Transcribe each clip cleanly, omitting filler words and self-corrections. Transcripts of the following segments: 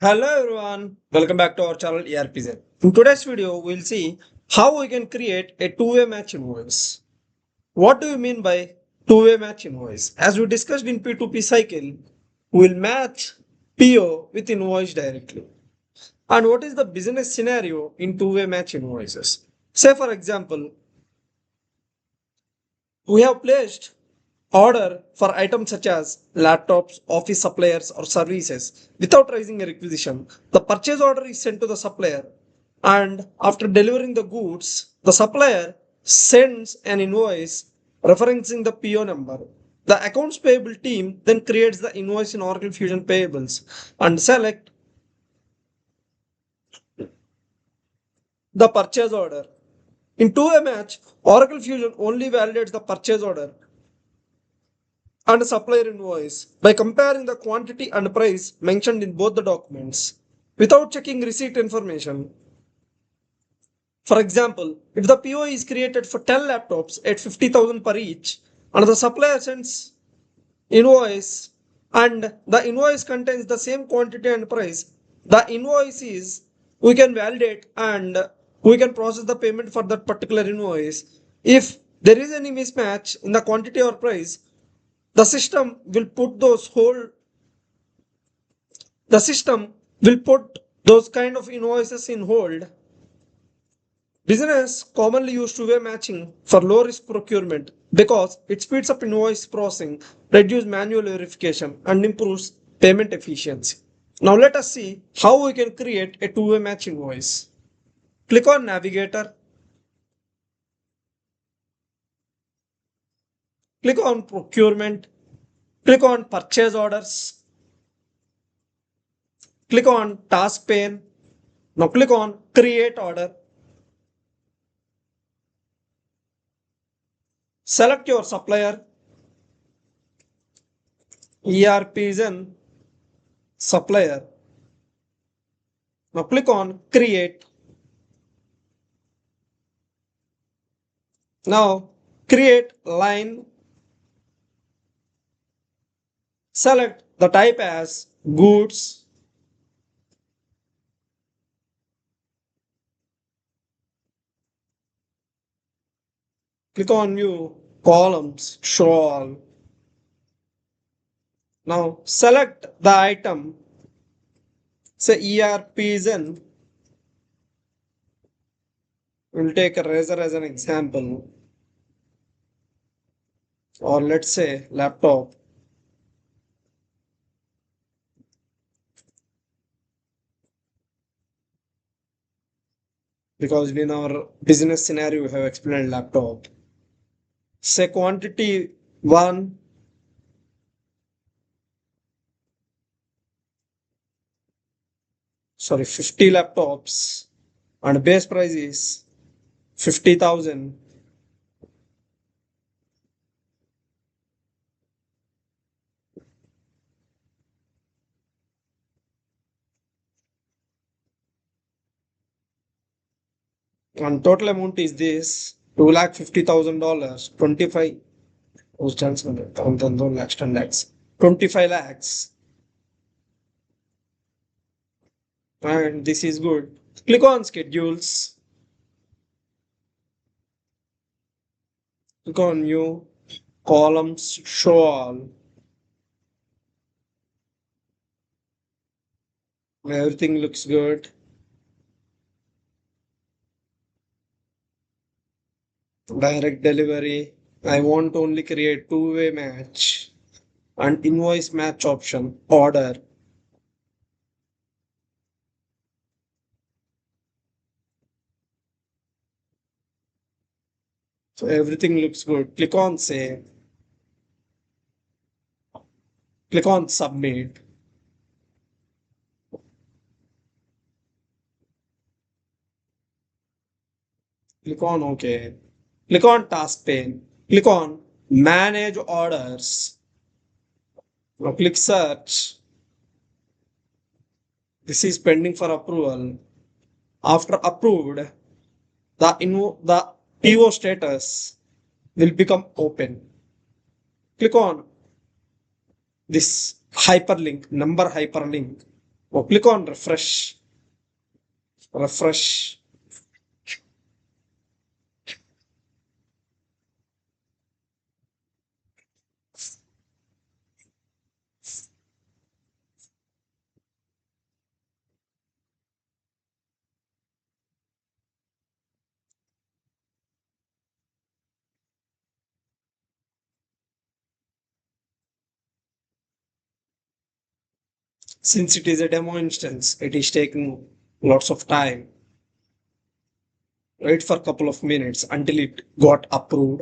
Hello everyone, welcome back to our channel ERPZEN. In today's video, we'll see how we can create a two-way match invoice. What do you mean by two-way match invoice? As we discussed in P2P cycle, we'll match PO with invoice directly. And what is the business scenario in two-way match invoices? Say for example, we have placed order for items such as laptops, office suppliers, or services without raising a requisition. The purchase order is sent to the supplier, and after delivering the goods, the supplier sends an invoice referencing the PO number. The accounts payable team then creates the invoice in Oracle Fusion Payables and select the purchase order. In two-way match, Oracle Fusion only validates the purchase order and supplier invoice by comparing the quantity and price mentioned in both the documents without checking receipt information. For example, if the PO is created for 10 laptops at 50,000 per each and the supplier sends invoice and the invoice contains the same quantity and price, the invoice is we can validate and we can process the payment for that particular invoice. If there is any mismatch in the quantity or price, the system will put those kind of invoices in hold. Business commonly use two-way matching for low risk procurement because it speeds up invoice processing, reduces manual verification, and improves payment efficiency. Now let us see how we can create a two-way match invoice. Click on Navigator. Click on Procurement. Click on Purchase Orders. Click on Task Pane. Now click on Create Order. Select your supplier, ERPZEN supplier. Now click on Create. Now create line. Select the type as goods. Click on View, Columns, Show All. Now select the item, say ERPZEN. We'll take a razor as an example, or let's say laptop. Because in our business scenario, we have explained laptop. Say quantity 1, sorry, 50 laptops, and base price is 50,000. And total amount is this $250,000, 25. Who's chance 1,000 lakhs, 10 lakhs, 25 lakhs. And this is good. Click on schedules. Click on new columns, show all. Everything looks good. Direct delivery. I want to only create two-way match and invoice match option order. So everything looks good. Click on save. Click on submit. Click on OK. Click on task pane. Click on manage orders. Now click search. This is pending for approval. After approved, the PO status will become open. Click on this hyperlink, number hyperlink. Now click on refresh. Refresh. Since it is a demo instance, it is taking lots of time. Wait for a couple of minutes until it got approved.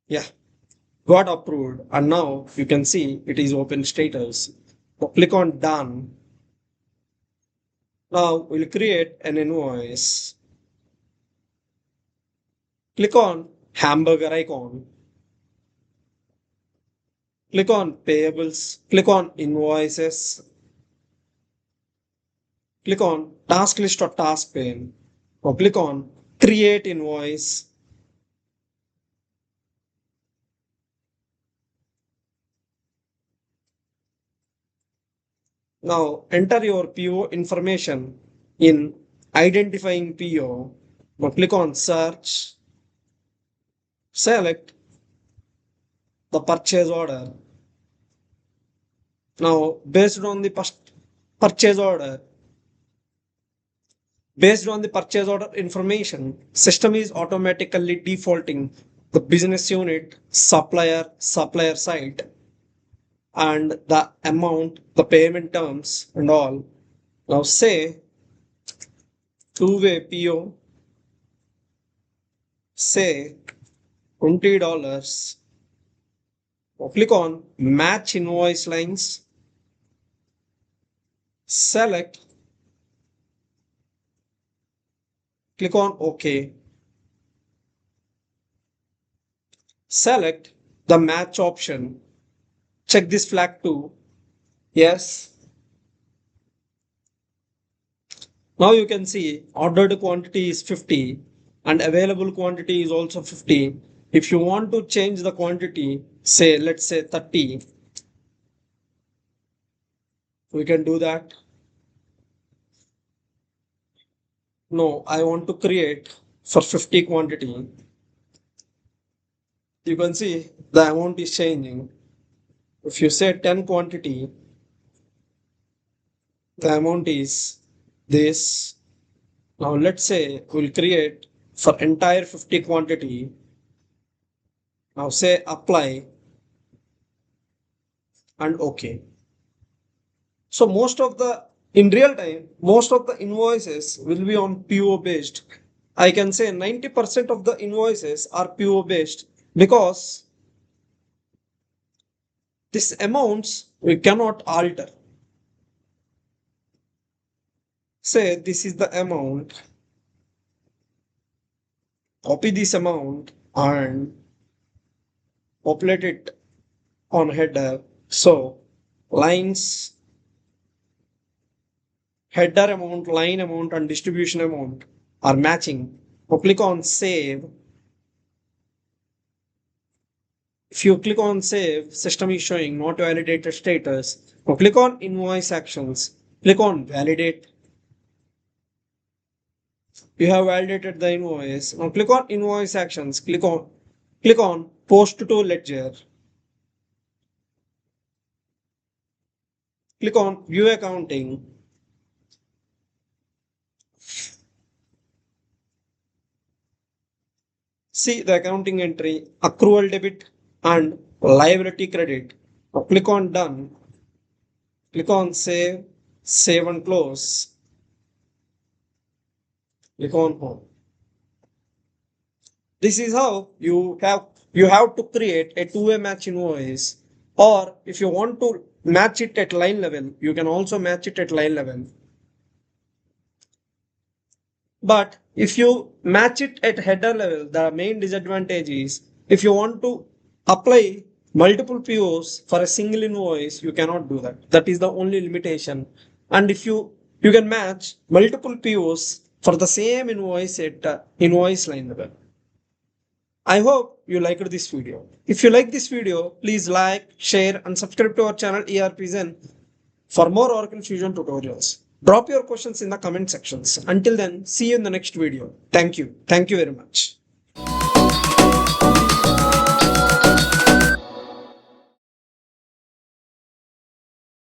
Yeah, got approved. And now you can see it is open status. So click on done. Now we'll create an invoice. Click on hamburger icon. Click on payables. Click on invoices. Click on task list or task pane. Now click on create invoice. Now enter your PO information in identifying PO. Now click on search. Select the purchase order. Now based on the purchase order, based on the purchase order information, system is automatically defaulting the business unit, supplier site, and the amount, the payment terms, and all. Now say two-way PO, say $20. Now click on match invoice lines, select, click on OK. Select the match option. Check this flag too. Yes. Now you can see ordered quantity is 50 and available quantity is also 50. If you want to change the quantity, say, let's say 30, we can do that. No, I want to create for 50 quantity. You can see the amount is changing. If you say 10 quantity, the amount is this. Now let's say we'll create for entire 50 quantity. Now say apply and OK. So in real time, most of the invoices will be on PO based. I can say 90% of the invoices are PO based because these amounts we cannot alter. Say this is the amount, copy this amount and populate it on header. So lines, header amount, line amount, and distribution amount are matching. Now click on save. If you click on save, system is showing not validated status. Now click on invoice actions. Click on validate. You have validated the invoice. Now click on invoice actions. Click on post to ledger. Click on view accounting. See the accounting entry, accrual debit and liability credit. Now click on done. Click on save and close. Click on home. This is how you have to create a two-way match invoice, or if you want to match it at line level, you can also match it at line level. But if you match it at header level, the main disadvantage is if you want to apply multiple POs for a single invoice, you cannot do that. That is the only limitation. And if you can match multiple POs for the same invoice at invoice line level. I hope you liked this video. If you like this video, please like, share and subscribe to our channel ERPZEN for more Oracle Fusion tutorials. Drop your questions in the comment sections. Until then, see you in the next video. Thank you. Thank you very much.